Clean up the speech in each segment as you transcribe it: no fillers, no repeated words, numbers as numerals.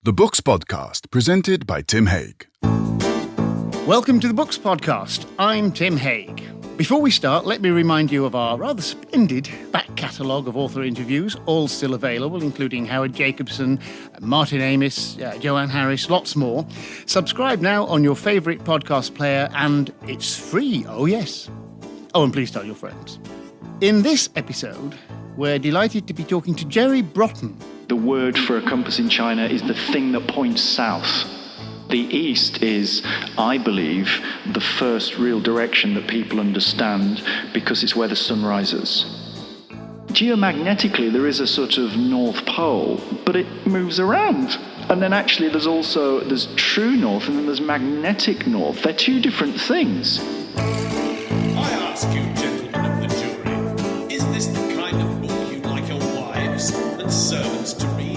The Books Podcast, presented by Tim Hague. Welcome to the Books Podcast. I'm Tim Hague. Before we start, let me remind you of our rather splendid back catalogue of author interviews, all still available, including Howard Jacobson, Martin Amis, Joanne Harris, lots more. Subscribe now on your favourite podcast player, and it's free, oh yes. Oh, and please tell your friends. In this episode, we're delighted to be talking to Jerry Brotton. The word for a compass in China is the thing that points south. The east is, I believe, the first real direction that people understand because it's where the sun rises. Geomagnetically, there is a sort of North Pole, but it moves around. And then actually there's true north and then there's magnetic north. They're two different things. I ask you, gentlemen of the jury, is this the kind of book you'd like your wives and servants to read?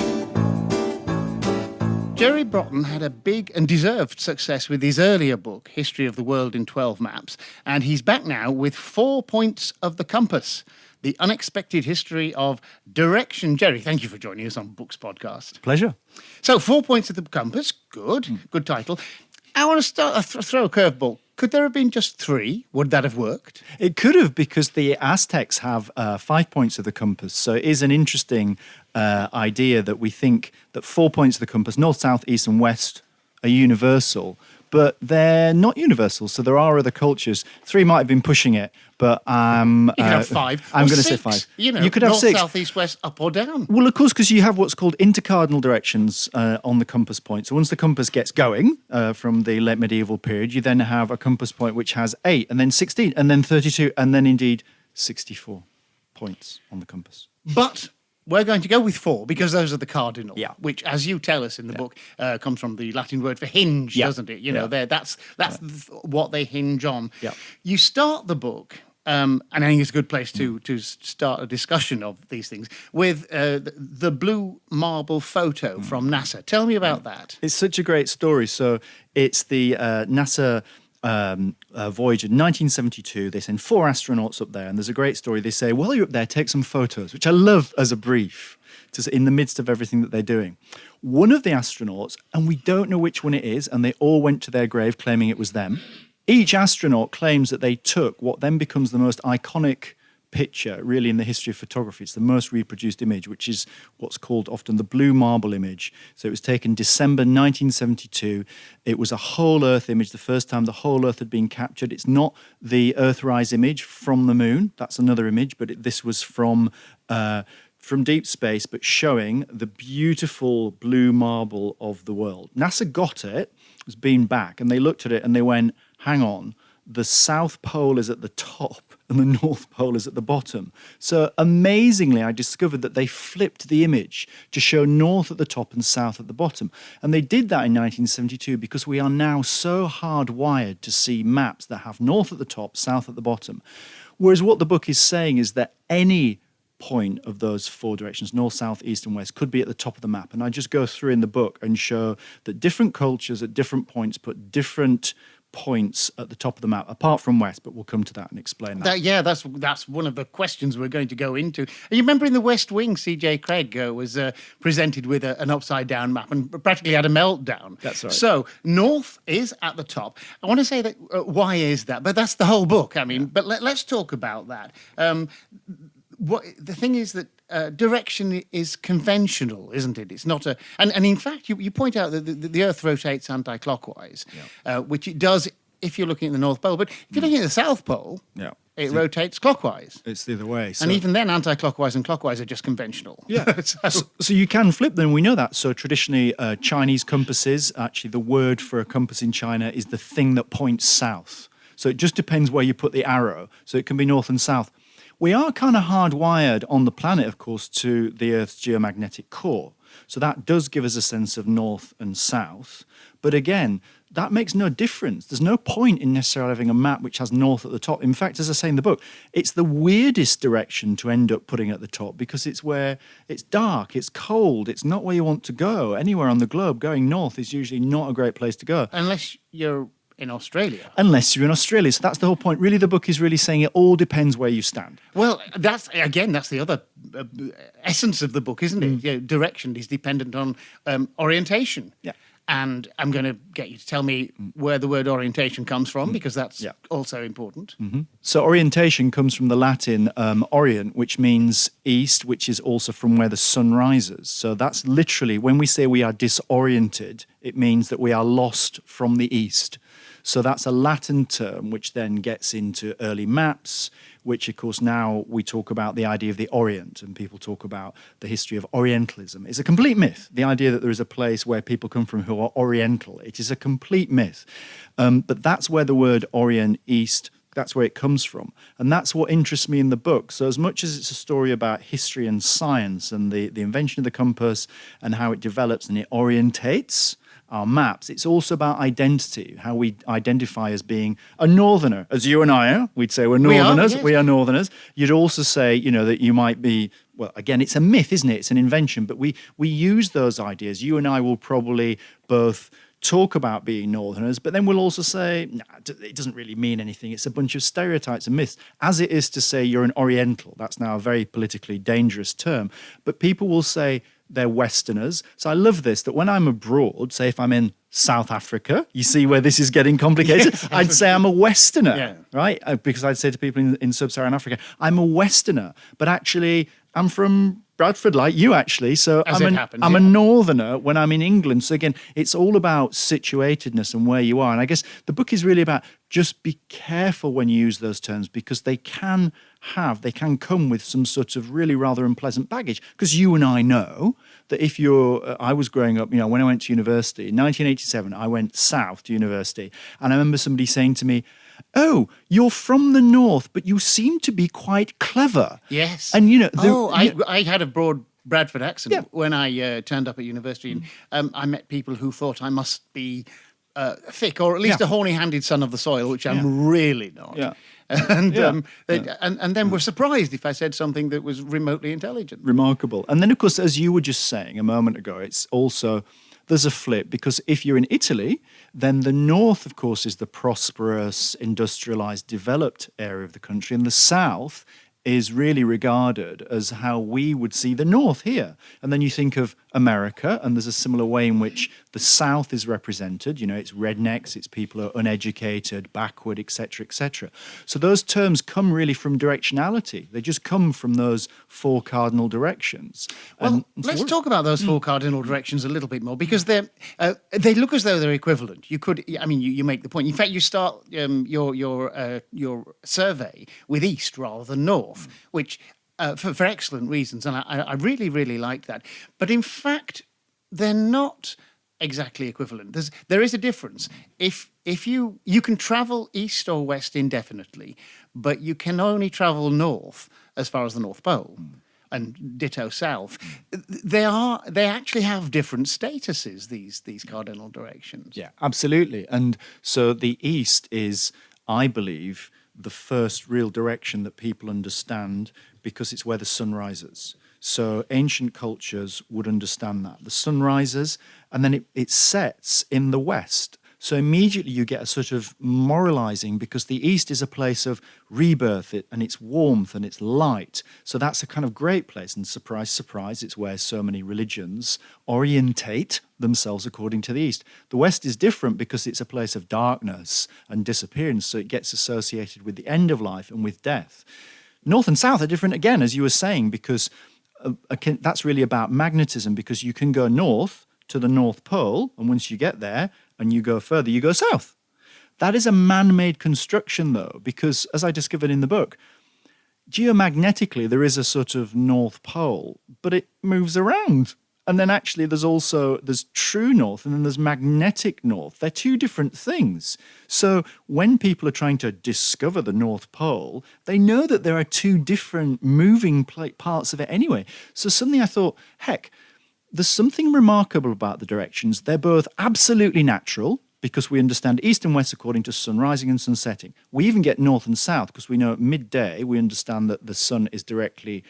Jerry Brotton had a big and deserved success with his earlier book, History of the World in 12 Maps, and he's back now with 4 Points of the Compass, the unexpected history of direction. Jerry, thank you for joining us on Books Podcast. Pleasure. So, 4 Points of the Compass, good title. I want to throw a curveball. Could there have been just 3? Would that have worked? It could have, because the Aztecs have 5 points of the compass. So it is an interesting idea that we think that 4 points of the compass, north, south, east and west, are universal, but they're not universal. So there are other cultures. 3 might have been pushing it, but you could have 5. I'm going to say 5. You could have north, 6. south, east, west, up or down. Well, of course, because you have what's called intercardinal directions on the compass point. So once the compass gets going from the late medieval period, you then have a compass point which has 8, and then 16, and then 32, and then indeed 64 points on the compass. But we're going to go with 4 because those are the cardinal, Yeah. which, as you tell us in the book, comes from the Latin word for hinge, doesn't it? You know, that's what they hinge on. Yeah. You start the book, and I think it's a good place to start a discussion of these things, with the blue marble photo from NASA. Tell me about that. It's such a great story. So it's the NASA voyage in 1972. They send 4 astronauts up there, and there's a great story. They say, while you're up there, take some photos, which I love as a brief, in the midst of everything that they're doing. One of the astronauts, and we don't know which one it is, and they all went to their grave claiming it was them. Each astronaut claims that they took what then becomes the most iconic picture really in the history of photography. It's the most reproduced image, which is what's called often the blue marble image. So it was taken December 1972. It was a whole Earth image, the first time the whole Earth had been captured. It's not the Earthrise image from the moon. That's another image, but this was from deep space, but showing the beautiful blue marble of the world. NASA got it, was been back, and they looked at it and they went, hang on, the South Pole is at the top and the North Pole is at the bottom. So amazingly, I discovered that they flipped the image to show north at the top and south at the bottom. And they did that in 1972 because we are now so hardwired to see maps that have north at the top, south at the bottom. Whereas what the book is saying is that any point of those 4 directions, north, south, east and west, could be at the top of the map. And I just go through in the book and show that different cultures at different points put different points at the top of the map, apart from west, but we'll come to that and explain that. That's one of the questions we're going to go into. You remember in The West Wing, C.J. Craig was presented with an upside-down map and practically had a meltdown. That's right. So north is at the top. I want to say that, why is that? But that's the whole book. I mean, but let's talk about that. The thing is that direction is conventional, isn't it? It's not and in fact, you point out that the Earth rotates anti-clockwise, which it does if you're looking at the North Pole. But if you're looking at the South Pole, it rotates clockwise. It's the other way. So. And even then, anti-clockwise and clockwise are just conventional. Yeah. so you can flip them, we know that. So traditionally, Chinese compasses, actually the word for a compass in China is the thing that points south. So it just depends where you put the arrow. So it can be north and south. We are kind of hardwired on the planet, of course, to the Earth's geomagnetic core. So that does give us a sense of north and south. But again, that makes no difference. There's no point in necessarily having a map which has north at the top. In fact, as I say in the book, it's the weirdest direction to end up putting at the top because it's where it's dark, it's cold, it's not where you want to go. Anywhere on the globe, going north is usually not a great place to go. Unless you're in Australia. Unless you're in Australia. So that's the whole point. Really, the book is really saying it all depends where you stand. Well, that's the other essence of the book, isn't it? You know, direction is dependent on orientation. Yeah. And I'm going to get you to tell me where the word orientation comes from, because that's also important. So orientation comes from the Latin orient, which means east, which is also from where the sun rises. So that's literally, when we say we are disoriented, it means that we are lost from the east. So that's a Latin term, which then gets into early maps, which, of course, now we talk about the idea of the Orient, and people talk about the history of Orientalism. It's a complete myth, the idea that there is a place where people come from who are Oriental. It is a complete myth. But that's where the word Orient, East, that's where it comes from. And that's what interests me in the book. So as much as it's a story about history and science and the invention of the compass and how it develops and it orientates our maps, it's also about identity, how we identify as being a northerner, as you and I are. We'd say we're northerners. We are northerners. You'd also say, you know, that you might be, well, again, it's a myth, isn't it? It's an invention, but we use those ideas. You and I will probably both talk about being northerners, but then we'll also say, nah, it doesn't really mean anything. It's a bunch of stereotypes and myths, as it is to say you're an Oriental. That's now a very politically dangerous term. But people will say they're Westerners. So I love this, that when I'm abroad, say if I'm in South Africa, you see where this is getting complicated, I'd say I'm a Westerner, right? Because I'd say to people in sub-Saharan Africa, I'm a Westerner, but actually I'm from Bradford, like you actually. So I'm a northerner when I'm in England. So again, it's all about situatedness and where you are. And I guess the book is really about just be careful when you use those terms, because they can come with some sort of really rather unpleasant baggage. Because you and I know that if I was growing up, you know, when I went to university in 1987, I went south to university, and I remember somebody saying to me, "Oh, you're from the north, but you seem to be quite clever." Yes. And you know, I had a broad Bradford accent when I turned up at university, and I met people who thought I must be thick, or at least a horny-handed son of the soil, which I'm really not. Yeah. And then were surprised if I said something that was remotely intelligent. Remarkable. And then, of course, as you were just saying a moment ago, it's also, there's a flip, because if you're in Italy, then the north, of course, is the prosperous, industrialized, developed area of the country, and the south is really regarded as how we would see the north here. And then you think of America, and there's a similar way in which the south is represented. You know, it's rednecks, it's people who are uneducated, backward, etc., etc. So those terms come really from directionality. They just come from those four cardinal directions. Well, let's talk about those four cardinal directions a little bit more, because they look as though they're equivalent. You make the point. In fact, you start your survey with east rather than north, which for excellent reasons, and I really, really like that. But in fact, they're not exactly equivalent. There is a difference. If you can travel east or west indefinitely, but you can only travel north as far as the North Pole, and ditto south. They actually have different statuses, these cardinal directions. Yeah, absolutely. And so the east is, I believe, the first real direction that people understand, because it's where the sun rises. So ancient cultures would understand that. The sun rises and then it sets in the west. So immediately you get a sort of moralizing, because the east is a place of rebirth and it's warmth and it's light. So that's a kind of great place. And surprise, surprise, it's where so many religions orientate themselves according to the east. The west is different because it's a place of darkness and disappearance. So it gets associated with the end of life and with death. North and south are different again, as you were saying, because that's really about magnetism, because you can go north to the North Pole, and once you get there and you go further, you go south. That is a man-made construction, though, because, as I discovered in the book, geomagnetically there is a sort of North Pole, but it moves around. And then actually there's true north and then there's magnetic north. They're two different things. So when people are trying to discover the North Pole, they know that there are two different moving parts of it anyway. So suddenly I thought, heck, there's something remarkable about the directions. They're both absolutely natural, because we understand east and west according to sun rising and sun setting. We even get north and south, because we know at midday we understand that the sun is directly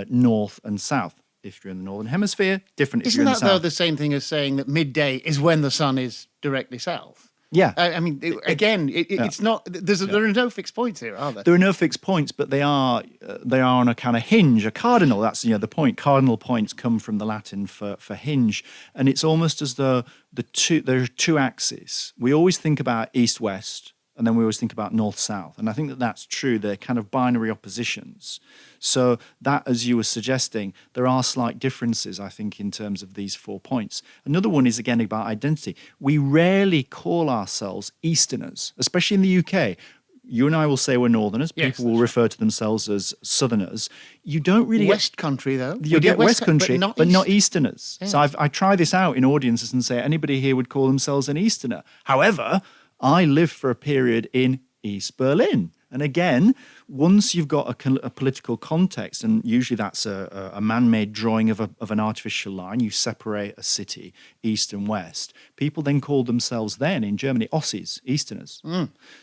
north and south. If you're in the northern hemisphere, different if you're in the south. Isn't that, though, the same thing as saying that midday is when the sun is directly south? Yeah. I mean, it's not. There are no fixed points here, are there? There are no fixed points, but they are on a kind of hinge, a cardinal. That's the point. Cardinal points come from the Latin for hinge, and it's almost as though there are two axes. We always think about east-west, and then we always think about north-south, and I think that that's true. They're kind of binary oppositions. So that, as you were suggesting, there are slight differences, I think, in terms of these 4 points. Another one is, again, about identity. We rarely call ourselves Easterners, especially in the UK. You and I will say we're Northerners. Yes, People will refer to themselves as Southerners. You don't really West Country, though. You get West Country, but not Easterners. Yeah. So I try this out in audiences and say anybody here would call themselves an Easterner. However, I lived for a period in East Berlin. And again, once you've got a political context, and usually that's a man-made drawing of an artificial line, you separate a city, east and west. People then called themselves then in Germany Ossis, Easterners.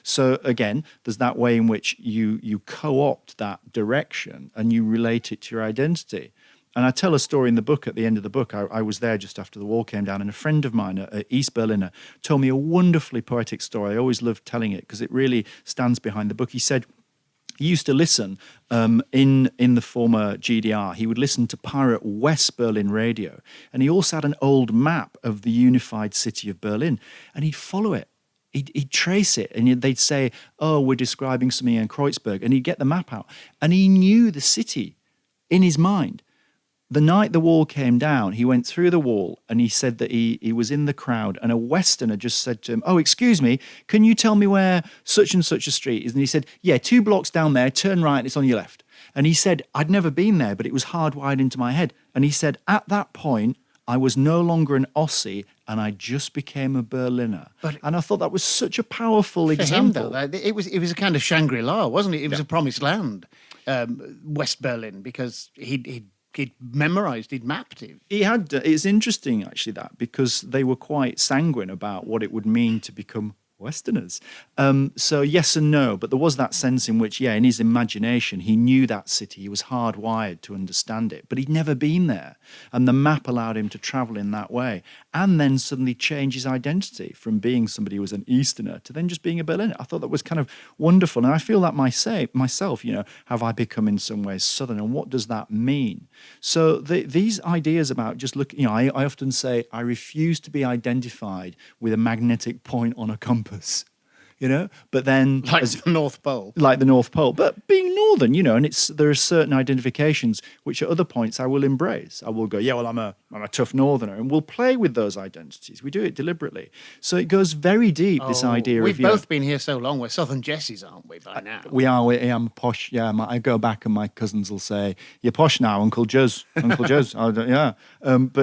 So again, there's that way in which you co-opt that direction and you relate it to your identity. And I tell a story in the book, at the end of the book. I was there just after the wall came down, and a friend of mine, a East Berliner, told me a wonderfully poetic story. I always loved telling it because it really stands behind the book. He said he used to listen in the former GDR. He would listen to pirate West Berlin radio, and he also had an old map of the unified city of Berlin, and he'd follow it. He'd trace it, and they'd say, "Oh, we're describing something in Kreuzberg," and he'd get the map out, and he knew the city in his mind. The night the wall came down, he went through the wall and he said that he was in the crowd, and a Westerner just said to him, "Oh, excuse me, can you tell me where such and such a street is?" And he said, "Yeah, 2 blocks down there, turn right and it's on your left." And he said, "I'd never been there, but it was hardwired into my head." And he said, "At that point, I was no longer an Aussie and I just became a Berliner." And I thought that was such a powerful example. For him, though, it was a kind of Shangri-La, wasn't it? It was a promised land, West Berlin, because he'd memorized, he'd mapped it. He had. It's interesting, actually, that, because they were quite sanguine about what it would mean to become Westerners. So yes and no, but there was that sense in which, in his imagination, he knew that city. He was hardwired to understand it, but he'd never been there. And the map allowed him to travel in that way, and then suddenly change his identity from being somebody who was an Easterner to then just being a Berliner. I thought that was kind of wonderful. And I feel that myself, have I become in some ways Southern, and what does that mean? So these ideas about just looking, I often say I refuse to be identified with a magnetic point on a compass. But then the North Pole, but being Northern, and there are certain identifications which at other points I will embrace. I will go, I'm a tough Northerner, and we'll play with those identities. We do it deliberately, so it goes very deep. This idea we've both been here so long, we're Southern Jessies, aren't we? By now we are. I'm posh. Yeah, I go back and my cousins will say, "You're posh now, Uncle Joe's." But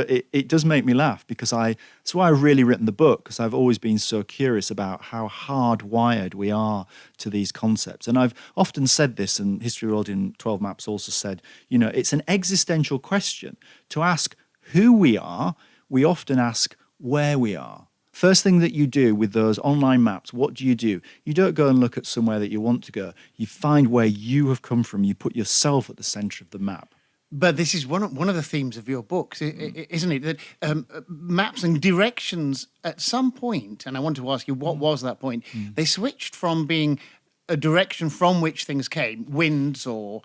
it does make me laugh because that's why I've really written the book, because I've always been so curious about how hardwired we are to these concepts. And I've often said this, and History of the World in 12 Maps also said, it's an existential question. To ask who we are, we often ask where we are. First thing that you do with those online maps, what do? You don't go and look at somewhere that you want to go. You find where you have come from. You put yourself at the centre of the map. But this is one of the themes of your books, isn't it? That maps and directions at some point, and I want to ask you, what was that point? They switched from being a direction from which things came, winds or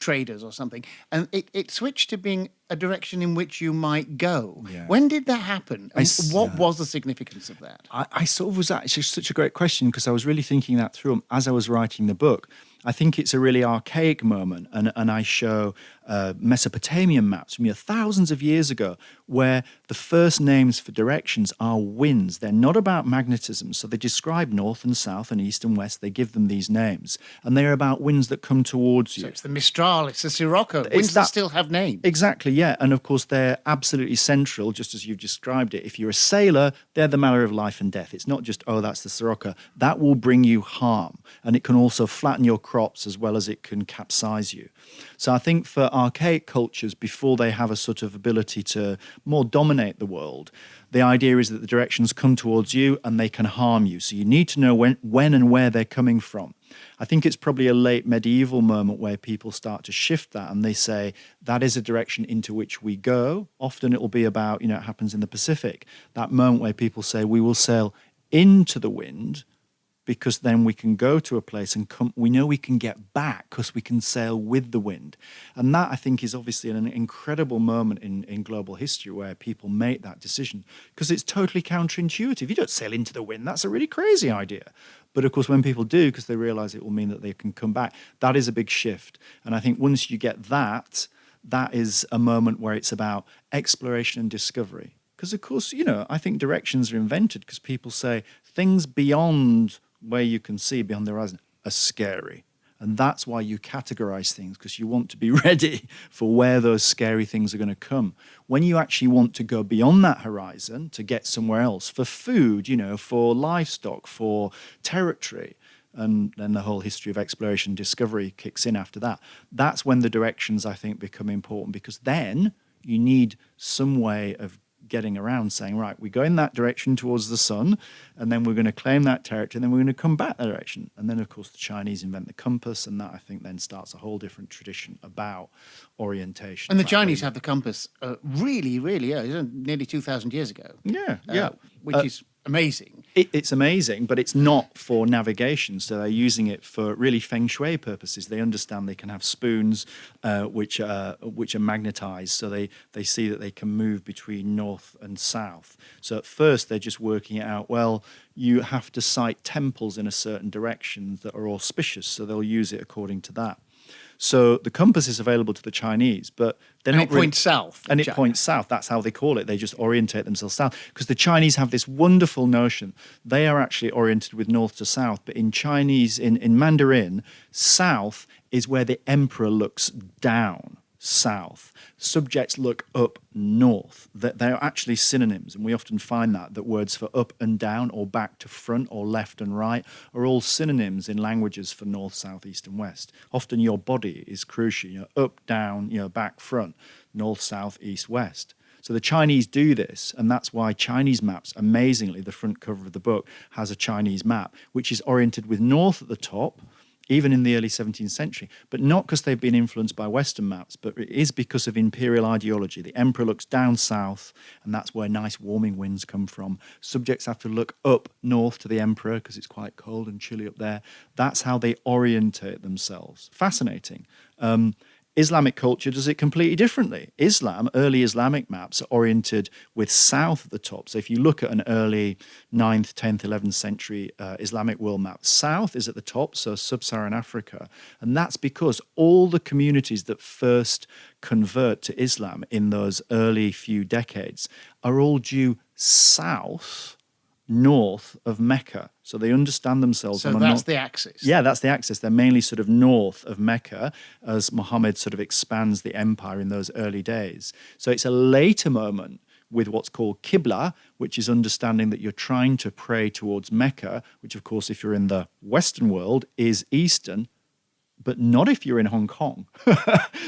traders or something, and it switched to being a direction in which you might go. Yeah. When did that happen? And what was the significance of that? I sort of was actually such a great question, because I was really thinking that through as I was writing the book. I think it's a really archaic moment, and I show Mesopotamian maps from thousands of years ago, where the first names for directions are winds. They're not about magnetism, so they describe north and south and east and west. They give them these names, and they're about winds that come towards you. So it's the Mistral, it's the Sirocco, winds that still have names. Exactly, yeah, and of course they're absolutely central, just as you've described it. If you're a sailor, they're the matter of life and death. It's not just, that's the Sirocco. That will bring you harm, and it can also flatten your crops as well as it can capsize you. So I think for archaic cultures, before they have a sort of ability to more dominate the world, the idea is that the directions come towards you and they can harm you. So you need to know when and where they're coming from. I think it's probably a late medieval moment where people start to shift that, and they say that is a direction into which we go. Often it will be about, it happens in the Pacific, that moment where people say we will sail into the wind, because then we can go to a place and we know we can get back because we can sail with the wind. And that, I think, is obviously an incredible moment in global history where people make that decision, because it's totally counterintuitive. You don't sail into the wind. That's a really crazy idea. But of course, when people do, because they realize it will mean that they can come back, that is a big shift. And I think once you get that, that is a moment where it's about exploration and discovery. Because, of course, I think directions are invented because people say things beyond where you can see, beyond the horizon, are scary. And that's why you categorize things, because you want to be ready for where those scary things are going to come. When you actually want to go beyond that horizon to get somewhere else, for food, for livestock, for territory, and then the whole history of exploration and discovery kicks in after that. That's when the directions, I think, become important, because then you need some way of getting around, saying, right, we go in that direction towards the sun, and then we're going to claim that territory, and then we're going to come back that direction. And then, of course, the Chinese invent the compass, and that, I think, then starts a whole different tradition about orientation. And the Chinese have the compass really, really early, nearly 2,000 years ago. Yeah. Which is amazing. It's amazing, but it's not for navigation. So they're using it for really feng shui purposes. They understand they can have spoons which are magnetized, so they see that they can move between north and south. So at first they're just working it out. Well, you have to site temples in a certain direction that are auspicious, so they'll use it according to that. So the compass is available to the Chinese, but they're not it points south. And it points south. That's how they call it. They just orientate themselves south. Because the Chinese have this wonderful notion. They are actually oriented with north to south. But in Chinese, in Mandarin, south is where the emperor looks down, south. Subjects look up, north. They're actually synonyms. And we often find that words for up and down, or back to front, or left and right, are all synonyms in languages for north, south, east and west. Often your body is crucial. Up, down, back, front, north, south, east, west. So the Chinese do this, and that's why Chinese maps, amazingly, the front cover of the book has a Chinese map, which is oriented with north at the top, even in the early 17th century, but not because they've been influenced by Western maps, but it is because of imperial ideology. The emperor looks down south, and that's where nice warming winds come from. Subjects have to look up north to the emperor because it's quite cold and chilly up there. That's how they orientate themselves. Fascinating. Islamic culture does it completely differently. Early Islamic maps are oriented with south at the top. So if you look at an early 9th, 10th, 11th century Islamic world map, south is at the top, so sub-Saharan Africa. And that's because all the communities that first convert to Islam in those early few decades are all due north of Mecca. So they understand themselves. So that's the axis. Yeah, that's the axis. They're mainly sort of north of Mecca as Muhammad sort of expands the empire in those early days. So it's a later moment with what's called Qibla, which is understanding that you're trying to pray towards Mecca, which, of course, if you're in the Western world, is Eastern, but not if you're in Hong Kong.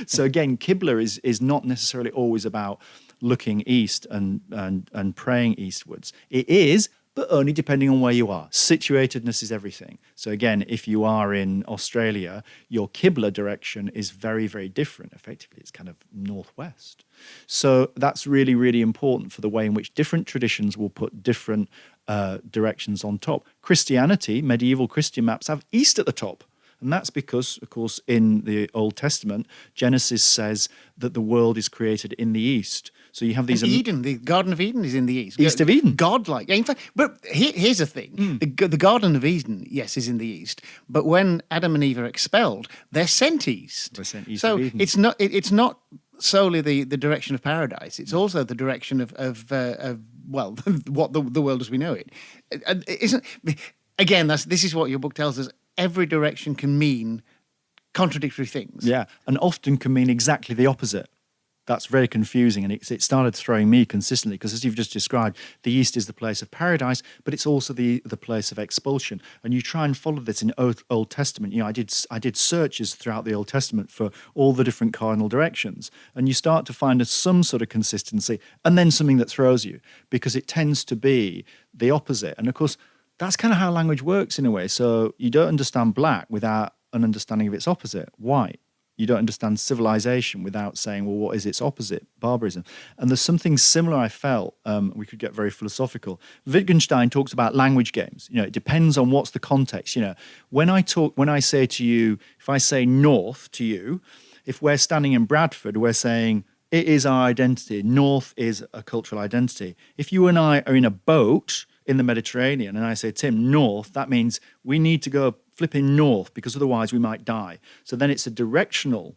So again, Qibla is not necessarily always about looking east and praying eastwards. It is, but only depending on where you are. Situatedness is everything. So again, if you are in Australia, your Qibla direction is very, very different. Effectively, it's kind of northwest. So that's really, really important for the way in which different traditions will put different directions on top. Christianity, medieval Christian maps have east at the top. And that's because, of course, in the Old Testament, Genesis says that the world is created in the east. So you have these... Eden, the Garden of Eden is in the east. East of Eden. Godlike. Yeah, in fact, but here's the thing. The Garden of Eden, yes, is in the east. But when Adam and Eve are expelled, they're sent east. They're sent east so of Eden. It's not solely the direction of paradise. It's also the direction of what the world as we know it. Again, this is what your book tells us. Every direction can mean contradictory things. Yeah, and often can mean exactly the opposite. That's very confusing, and it started throwing me consistently because, as you've just described, the East is the place of paradise, but it's also the place of expulsion. And you try and follow this in Old Testament. I did searches throughout the Old Testament for all the different cardinal directions, and you start to find some sort of consistency, and then something that throws you because it tends to be the opposite. And of course, that's kind of how language works in a way. So you don't understand black without an understanding of its opposite, white. You don't understand civilization without saying, well, what is its opposite? Barbarism. And there's something similar I felt. We could get very philosophical. Wittgenstein talks about language games. It depends on what's the context. When I say to you, if I say north to you, if we're standing in Bradford, we're saying it is our identity. North is a cultural identity. If you and I are in a boat in the Mediterranean and I say, Tim, north, that means we need to go flipping north because otherwise we might die. So then it's a directional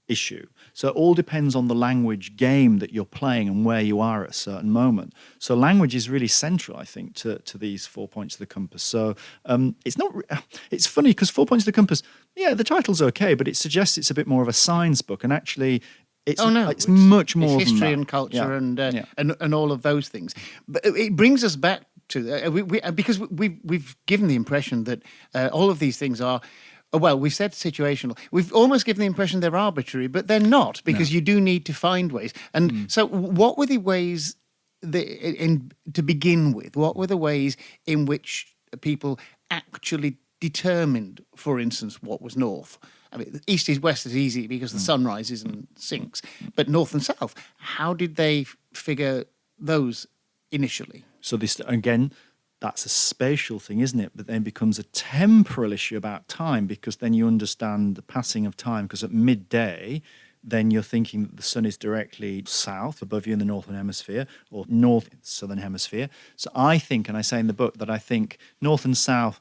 issue. So it all depends on the language game that you're playing and where you are at a certain moment. So language is really central, I think, to these 4 points of the compass. So it's funny because 4 points of the compass, yeah, the title's okay, but it suggests it's a bit more of a science book, and actually it's much more it's history than that. and culture Yeah. and all of those things. But it brings us back to because we've given the impression that all of these things are. Well, we've said situational. We've almost given the impression they're arbitrary, but they're not, because you do need to find ways. And so what were the ways to begin with? What were the ways in which people actually determined, for instance, what was north? I mean, east is west is easy because the sun rises and sinks. But north and south, how did they figure those initially? So this, again, that's a spatial thing, isn't it? But then it becomes a temporal issue about time, because then you understand the passing of time, because at midday, then you're thinking that the sun is directly south above you in the northern hemisphere, or north in the southern hemisphere. So I think, and I say in the book, that I think north and south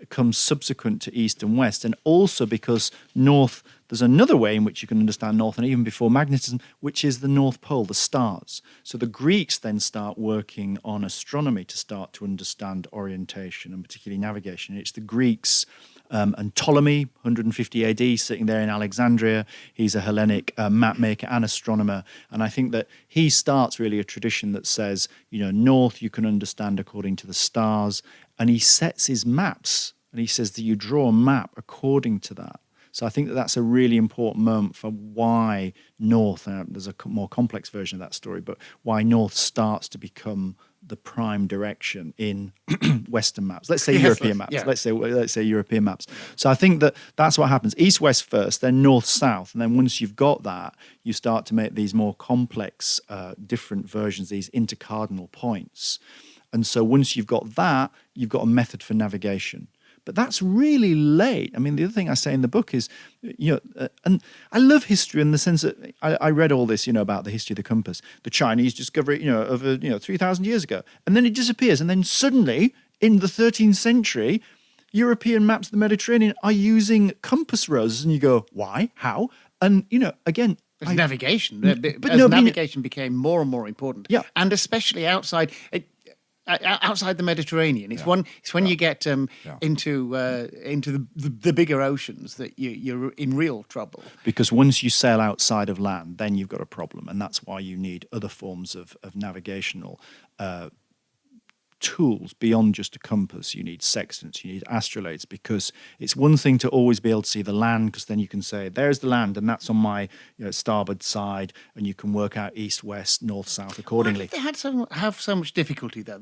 comes subsequent to east and west, and also because north, there's another way in which you can understand north, and even before magnetism, which is the North Pole, the stars. So the Greeks then start working on astronomy to start to understand orientation and particularly navigation. It's the Greeks and Ptolemy, 150 AD, sitting there in Alexandria. He's a Hellenic map maker and astronomer, and I think that he starts really a tradition that says, north you can understand according to the stars, and he sets his maps, and he says that you draw a map according to that. So I think that that's a really important moment for why north, there's a more complex version of that story, but why north starts to become the prime direction in Western maps. Let's say European maps. Yeah. Let's say European maps. So I think that that's what happens. East-west first, then north-south. And then once you've got that, you start to make these more complex, different versions, these intercardinal points. And so once you've got that, you've got a method for navigation. But that's really late. I mean, the other thing I say in the book is, and I love history in the sense that I read all this, about the history of the compass. The Chinese discovered it, over 3,000 years ago, and then it disappears. And then suddenly, in the 13th century, European maps of the Mediterranean are using compass roses, and you go, why? How? And again. It's navigation. Navigation became more and more important. Yeah. And especially outside the Mediterranean. It's when you get into the bigger oceans that you're in real trouble. Because once you sail outside of land, then you've got a problem, and that's why you need other forms of navigational tools beyond just a compass. You need sextants, you need astrolabes, because it's one thing to always be able to see the land, because then you can say, there's the land, and that's on my starboard side, and you can work out east, west, north, south accordingly. Why did they have so much difficulty though?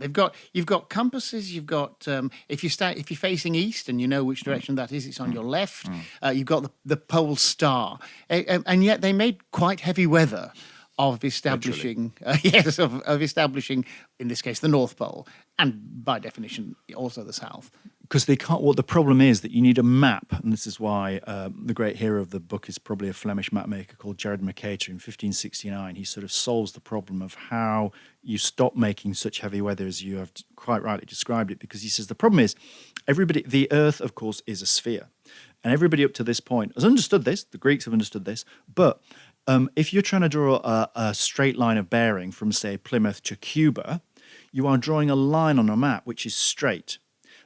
You've got compasses. You've got if you're facing east and you know which direction that is, it's on your left. You've got the pole star, and yet they made quite heavy weather of establishing, of establishing, in this case, the North Pole, and by definition, also the South. Because they can't. Well, the problem is that you need a map, and this is why the great hero of the book is probably a Flemish mapmaker called Jared Mercator in 1569. He sort of solves the problem of how you stop making such heavy weather as you have quite rightly described it, because he says the problem is the Earth, of course, is a sphere, and everybody up to this point has understood this. The Greeks have understood this, but if you're trying to draw a straight line of bearing from, say, Plymouth to Cuba, you are drawing a line on a map which is straight.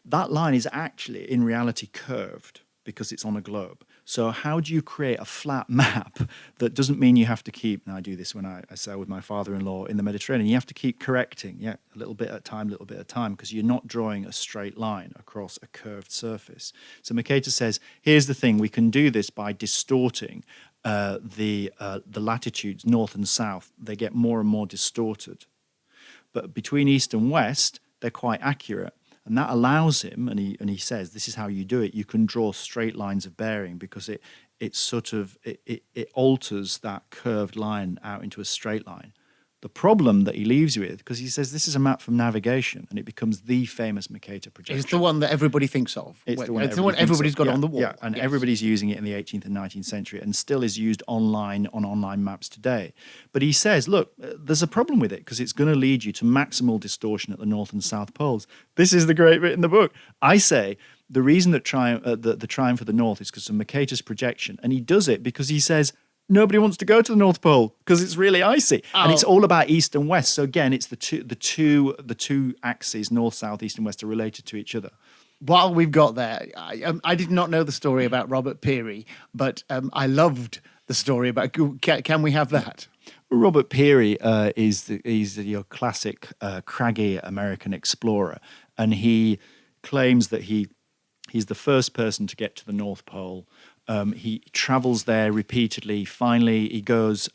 That line is actually, in reality, curved because it's on a globe. So how do you create a flat map that doesn't mean you have to keep, and I do this when I sail with my father-in-law in the Mediterranean, you have to keep correcting, a little bit at a time, because you're not drawing a straight line across a curved surface. So Mercator says, here's the thing, we can do this by distorting the latitudes, north and south. They get more and more distorted. But between east and west, they're quite accurate. And that allows him, and he says, this is how you do it. You can draw straight lines of bearing because it alters that curved line out into a straight line. The problem that he leaves you with, because he says this is a map from navigation, and it becomes the famous Mercator projection. It's the one that everybody thinks of. It's the one everybody's got on the wall. Yeah, and everybody's using it in the 18th and 19th century and still is used online on online maps today. But he says, look, there's a problem with it because it's going to lead you to maximal distortion at the North and South poles. This is the great bit in the book. I say the reason that the triumph for the North is because of Mercator's projection, and he does it because he says, nobody wants to go to the North Pole because it's really icy, and it's all about east and west. So again, it's the two axes, north, south, east, and west, are related to each other. While we've got there, I did not know the story about Robert Peary, but I loved the story about. Can we have that? Robert Peary is your classic craggy American explorer, and he claims that he's the first person to get to the North Pole. He travels there repeatedly. Finally, he goes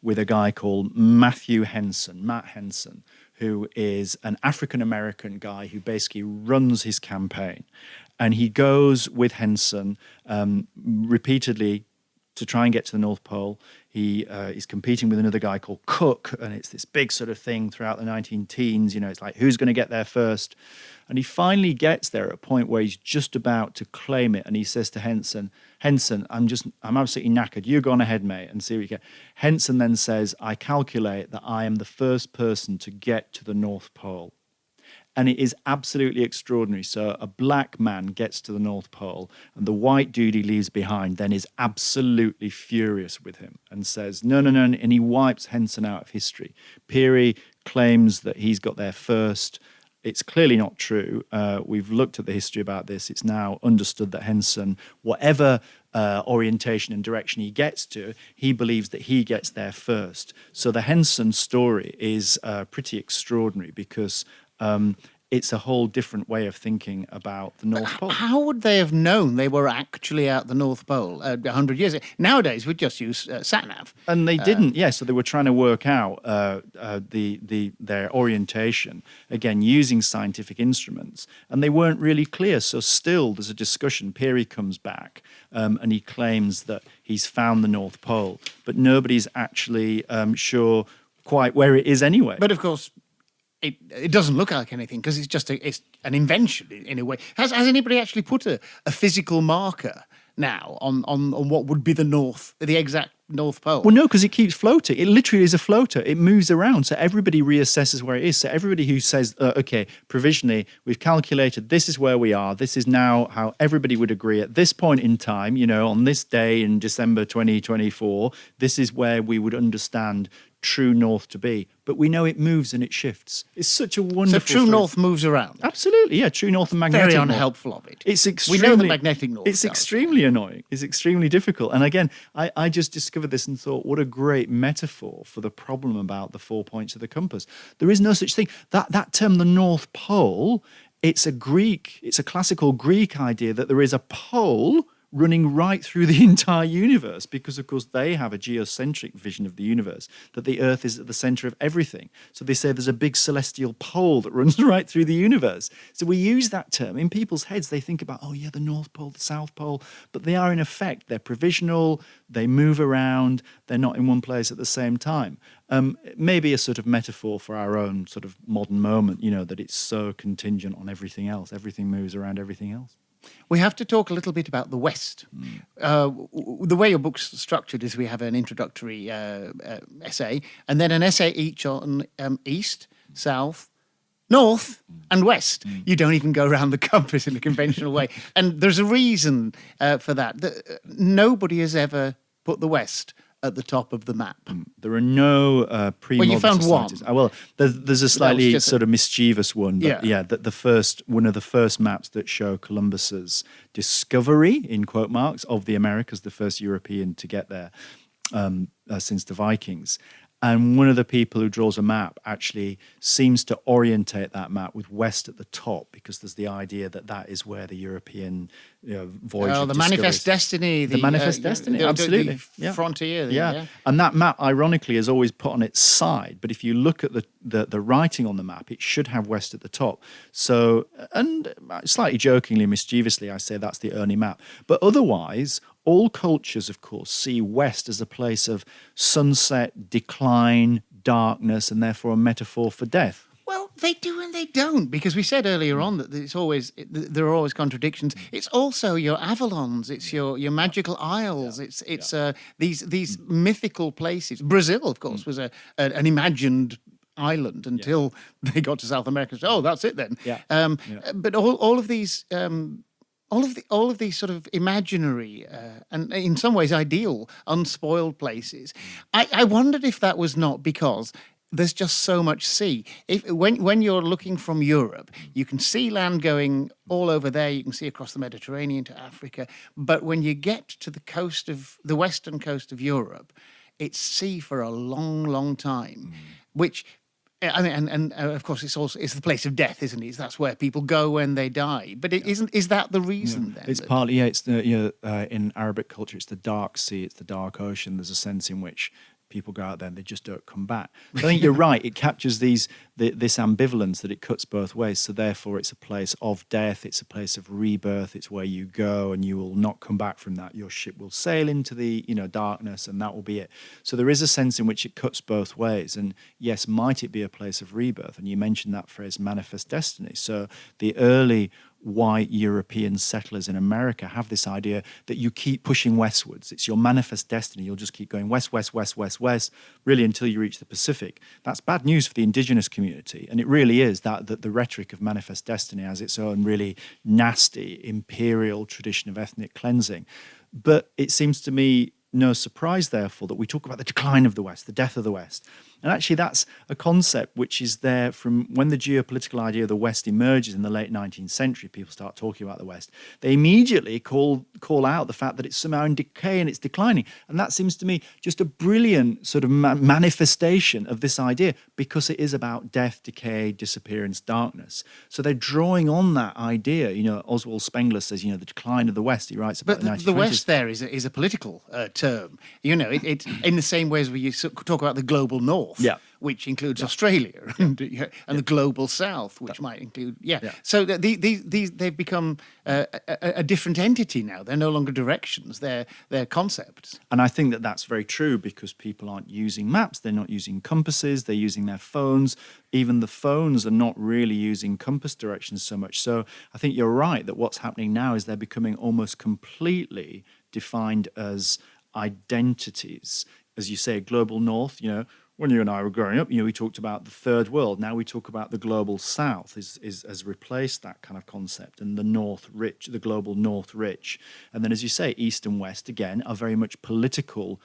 with a guy called Matt Henson, who is an African-American guy who basically runs his campaign. And he goes with Henson repeatedly to try and get to the North Pole. He is competing with another guy called Cook, and it's this big sort of thing throughout the 19-teens. It's like, who's going to get there first? And he finally gets there at a point where he's just about to claim it, and he says to Henson, I'm absolutely knackered. You go on ahead, mate, and see what you get. Henson then says, I calculate that I am the first person to get to the North Pole. And it is absolutely extraordinary. So a black man gets to the North Pole, and the white dude he leaves behind then is absolutely furious with him and says, no, and he wipes Henson out of history. Peary claims that he's got there first. It's clearly not true. We've looked at the history about this. It's now understood that Henson, whatever orientation and direction he gets to, he believes that he gets there first. So the Henson story is pretty extraordinary because it's a whole different way of thinking about the North Pole. How would they have known they were actually at the North Pole 100 years ago? Nowadays, we just use sat-nav. And they didn't, so they were trying to work out their orientation, again, using scientific instruments, and they weren't really clear. So still, there's a discussion. Peary comes back, and he claims that he's found the North Pole, but nobody's actually sure quite where it is anyway. But of course, it doesn't look like anything because it's an invention in a way. Has anybody actually put a physical marker now on what would be the exact North Pole? Well, no, because it keeps floating. It literally is a floater. It moves around, so everybody reassesses where it is. So everybody who says, okay, provisionally, we've calculated this is where we are. This is now how everybody would agree at this point in time, on this day in December 2024, this is where we would understand true north to be. But we know it moves and it shifts. It's such a wonderful... So true north moves around? Absolutely, yeah. True north and magnetic very north. unhelpful of it. It's extremely... We know the magnetic north It's does. extremely annoying. It's extremely difficult. And again, I just discovered this and thought, what a great metaphor for the problem about the 4 points of the compass. There is no such thing. That term, the North Pole, it's a classical Greek idea that there is a pole running right through the entire universe because, of course, they have a geocentric vision of the universe, that the Earth is at the center of everything. So they say there's a big celestial pole that runs right through the universe. So we use that term. In people's heads, they think about, the North Pole, the South Pole, but they are, in effect, they're provisional, they move around, they're not in one place at the same time. Maybe a sort of metaphor for our own sort of modern moment, that it's so contingent on everything else. Everything moves around everything else. We have to talk a little bit about the West. The way your book's structured is we have an introductory essay and then an essay each on East, South, North and West. You don't even go around the compass in a conventional way. And there's a reason for that. Nobody has ever put the West at the top of the map. There are no pre-modern Well, you found societies. one. There's a slightly just sort of mischievous one. But Yeah. one of the first maps that show Columbus's discovery, in quote marks, of the Americas, the first European to get there since the Vikings. And one of the people who draws a map actually seems to orientate that map with west at the top, because there's the idea that that is where the European voyage of the discovery manifest is. destiny. The manifest destiny, absolutely. The frontier. Yeah. And that map, ironically, is always put on its side. But if you look at the writing on the map, it should have west at the top. So, and slightly jokingly, mischievously, I say that's the Ernie map. But otherwise, all cultures, of course, see west as a place of sunset, decline, darkness, and therefore a metaphor for death. Well, they do and they don't, because we said earlier on that there are always contradictions. It's also your Avalons, it's your magical isles, it's these mythical places. Brazil, of course, was an imagined island until they got to South America. So, oh, that's it then. But all of these. All of these sort of imaginary and in some ways ideal, unspoiled places. I wondered if that was not because there's just so much sea. When you're looking from Europe, you can see land going all over there. You can see across the Mediterranean to Africa. But when you get to the western coast of Europe, it's sea for a long, long time, which. I mean, and of course, it's the place of death, isn't it? That's where people go when they die. But is that the reason then? It's partly, it's the in Arabic culture, it's the dark sea, it's the dark ocean. There's a sense in which people go out there and they just don't come back. But I think you're right. It captures this ambivalence that it cuts both ways. So therefore, it's a place of death. It's a place of rebirth. It's where you go and you will not come back from that. Your ship will sail into the darkness, and that will be it. So there is a sense in which it cuts both ways. And yes, might it be a place of rebirth? And you mentioned that phrase, manifest destiny. So the early white European settlers in America have this idea that you keep pushing westwards. It's your manifest destiny. You'll just keep going west, west, west, west, west, really until you reach the Pacific. That's bad news for the indigenous community. And it really is that the rhetoric of manifest destiny has its own really nasty imperial tradition of ethnic cleansing. But it seems to me no surprise, therefore, that we talk about the decline of the West, the death of the West. And actually, that's a concept which is there from when the geopolitical idea of the West emerges in the late 19th century. People start talking about the West. They immediately call out the fact that it's somehow in decay and it's declining. And that seems to me just a brilliant sort of manifestation of this idea, because it is about death, decay, disappearance, darkness. So they're drawing on that idea. Oswald Spengler says, the decline of the West. He writes about the 1920s. The West there is a political term. It's in the same way as we talk about the global North. Which includes Australia and the global South, which might include So they've become a different entity now. They're no longer directions; they're concepts. And I think that that's very true, because people aren't using maps. They're not using compasses. They're using their phones. Even the phones are not really using compass directions so much. So I think you're right that what's happening now is they're becoming almost completely defined as identities. As you say, global North. When you and I were growing up, we talked about the third world. Now we talk about the global South has replaced that kind of concept, and the North rich, the global North rich. And then, as you say, East and West, again, are very much political,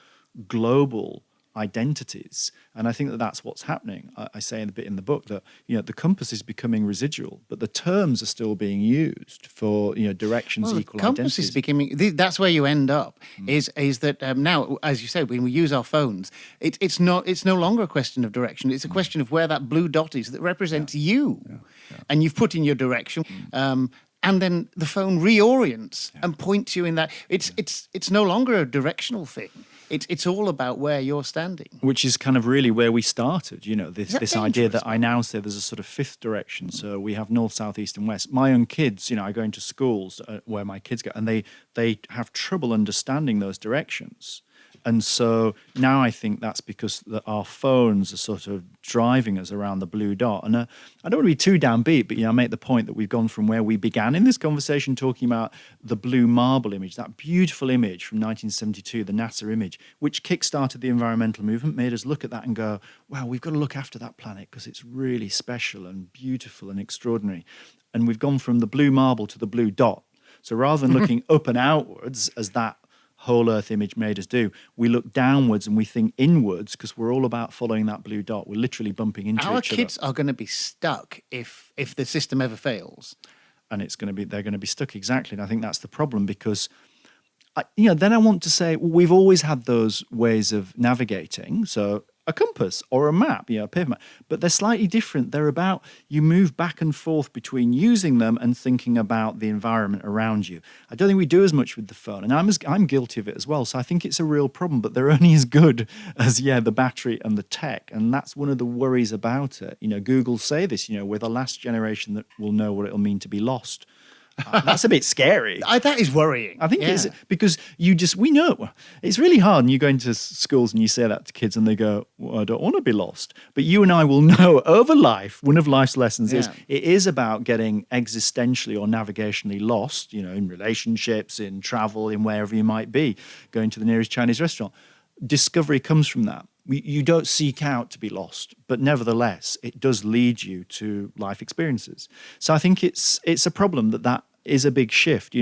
global identities. And I think that that's what's happening. I say in the bit in the book that the compass is becoming residual, but the terms are still being used for directions, equal the compass identities. is becoming. That's where you end up. Is that now, as you said, when we use our phones, it's no longer a question of direction. It's a question of where that blue dot is that represents you, and you've put in your direction. And then the phone reorients and points you in that. It's no longer a directional thing. It's all about where you're standing. Which is kind of really where we started, this idea that I now say there's a sort of fifth direction. So we have north, south, east and west. My own kids, I go into schools where my kids go, and they have trouble understanding those directions. And so now I think that's because our phones are sort of driving us around the blue dot. And I don't want to be too downbeat, but I make the point that we've gone from where we began in this conversation talking about the blue marble image, that beautiful image from 1972, the NASA image, which kickstarted the environmental movement, made us look at that and go, wow, we've got to look after that planet because it's really special and beautiful and extraordinary. And we've gone from the blue marble to the blue dot. So rather than looking up and outwards as that whole Earth image made us do, we look downwards and we think inwards, because we're all about following that blue dot. We're literally bumping into each other. Our kids are going to be stuck if the system ever fails. And they're going to be stuck, exactly. And I think that's the problem, because then I want to say, well, we've always had those ways of navigating. So a compass or a map, a paper map, but they're slightly different. They're about, you move back and forth between using them and thinking about the environment around you. I don't think we do as much with the phone, and I'm guilty of it as well. So I think it's a real problem, but they're only as good as, the battery and the tech. And that's one of the worries about it. Google say this, we're the last generation that will know what it'll mean to be lost. That's a bit scary. That is worrying. I think it's because we know it's really hard, and you go into schools and you say that to kids and they go, well, I don't want to be lost. But you and I will know over life, one of life's lessons is it is about getting existentially or navigationally lost, in relationships, in travel, in wherever you might be, going to the nearest Chinese restaurant. Discovery comes from that. You don't seek out to be lost, but nevertheless, it does lead you to life experiences. So I think it's a problem that is a big shift.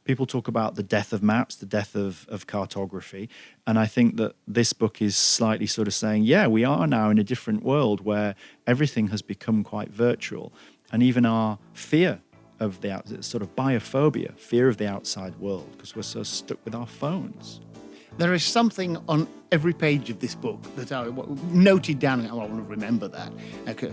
People talk about the death of maps, the death of cartography. And I think that this book is slightly sort of saying, we are now in a different world where everything has become quite virtual. And even our fear of the sort of biophobia, fear of the outside world, because we're so stuck with our phones. There is something on every page of this book that I noted down. I want to remember that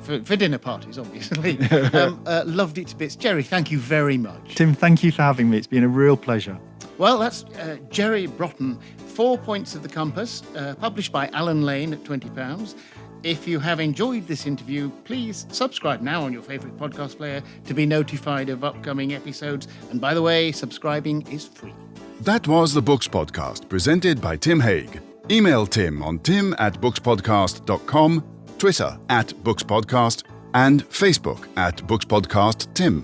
for dinner parties, obviously. Loved it to bits. Jerry, thank you very much. Tim, thank you for having me. It's been a real pleasure. Well, that's Jerry Brotton, 4 Points of the Compass, published by Alan Lane at £20. If you have enjoyed this interview, please subscribe now on your favourite podcast player to be notified of upcoming episodes. And by the way, subscribing is free. That was the Books Podcast, presented by Tim Haig. Email Tim on tim@bookspodcast.com, Twitter @bookspodcast, and Facebook @bookspodcasttim.